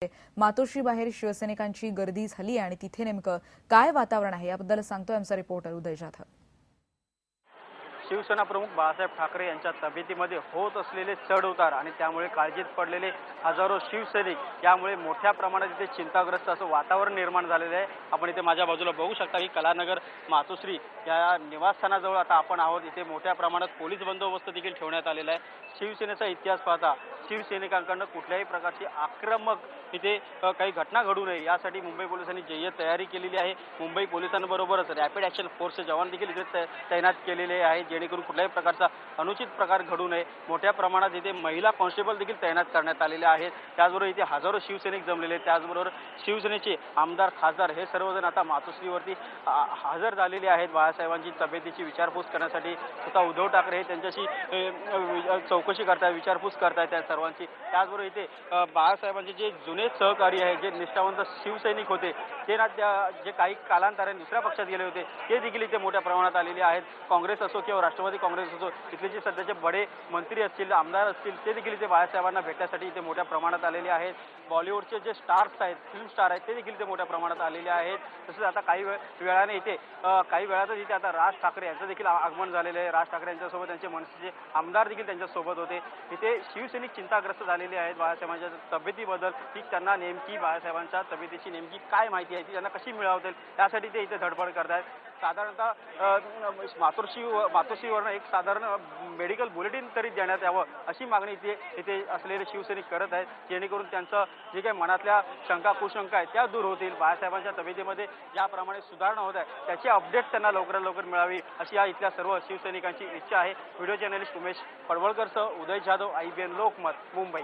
मातोश्री बाहेर शिवसैनिकांची गर्दी झाली आणि तिथे नेमकं काय वातावरण आहे याबद्दल सांगतोय आमचा रिपोर्टर उदय जाधव। शिवसेना प्रमुख बाळासाहेब ठाकरे यांच्या तब्येतीमध्ये होत असलेले चढउतार आणि त्यामुळे काळजीत पडलेले हजारो शिवसैनिक यामुळे मोठ्या प्रमाणात इथे चिंताग्रस्त असं वातावरण निर्माण झालेलं आहे। आपण इथे माझ्या बाजूला बघू शकता की कलानगर मातोश्री या निवासस्थानाजवळ आता आपण आहोत। इथे मोठ्या प्रमाणात पोलीस बंदोबस्त देखील ठेवण्यात आलेला आहे। शिवसेनेचा इतिहास पाहता शिवसैनिकांकडून कुठल्याही प्रकारची आक्रमक इथे काही घटना घडू नये यासाठी मुंबई पोलिसांनी जय्यत तयारी केलेली आहे। मुंबई पोलिसांबरोबरच रॅपिड ॲक्शन फोर्सचे जवान देखील इथे तैनात केलेले आहेत जेणेकरून कुठल्याही प्रकारचा अनुचित प्रकार घडू नये। मोठ्या प्रमाणात इथे महिला कॉन्स्टेबल देखील तैनात करण्यात आलेले आहेत। त्याचबरोबर इथे हजारो शिवसैनिक जमलेले आहेत। त्याचबरोबर शिवसेनेचे आमदार खासदार हे सर्वजण आता मातोश्रीवरती हजर झालेले आहेत। बाळासाहेबांची तब्येतीची विचारपूस करण्यासाठी स्वतः उद्धव ठाकरे हे त्यांच्याशी चौकशी करतायत, विचारपूस करतायत त्या सर्वांची। त्याचबरोबर इथे बाळासाहेबांचे जे जुने सहकारी आहेत, जे निष्ठावंत शिवसैनिक होते ते ना जे काही कालांतराने दुसऱ्या पक्षात गेले होते ते देखील इथे मोठ्या प्रमाणात आलेले आहेत। काँग्रेस असो किंवा राष्ट्रवादी काँग्रेस असो, इथले जे सध्याचे बडे मंत्री असतील, आमदार असतील ते देखील इथे बाळासाहेबांना भेटण्यासाठी इथे मोठ्या प्रमाणात आलेले आहेत। बॉलिवूडचे जे स्टार्स आहेत, फिल्म स्टार आहेत ते देखील इथे मोठ्या प्रमाणात आलेले आहेत। तसेच आता काही वेळाने इथे काही वेळातच इथे आता राज ठाकरे यांचं देखील आगमन झालेलं आहे। राज ठाकरे यांच्यासोबत त्यांचे मनसेचे आमदार देखील त्यांच्यासोबत होते। इथे शिवसैनिक चिंताग्रस्त झालेले आहेत बाळासाहेबांच्या तब्येतीबद्दल, की त्यांना नेमकी बाळासाहेबांच्या तब्येतीची नेमकी काय माहिती आहे ती त्यांना कशी मिळवता येईल यासाठी ते इथे धडपड करतायत। साधारणतः मातोश्रीवरनं एक साधारण मेडिकल बुलेटिन तरी देण्यात यावं अशी मागणी इथे असलेले शिवसैनिक करत आहेत, जेणेकरून त्यांचं जे काही मनातल्या शंका कुशंका आहेत त्या दूर होतील। बाळासाहेबांच्या तब्येतीमध्ये ज्याप्रमाणे सुधारणा होत आहे त्याची अपडेट त्यांना लवकरात लवकर मिळावी अशी या इथल्या सर्व शिवसैनिकांची इच्छा आहे। व्हिडिओ जर्नलिस्ट उमेश पडवळकरसह उदय जाधव, IBN लोकमत, मुंबई।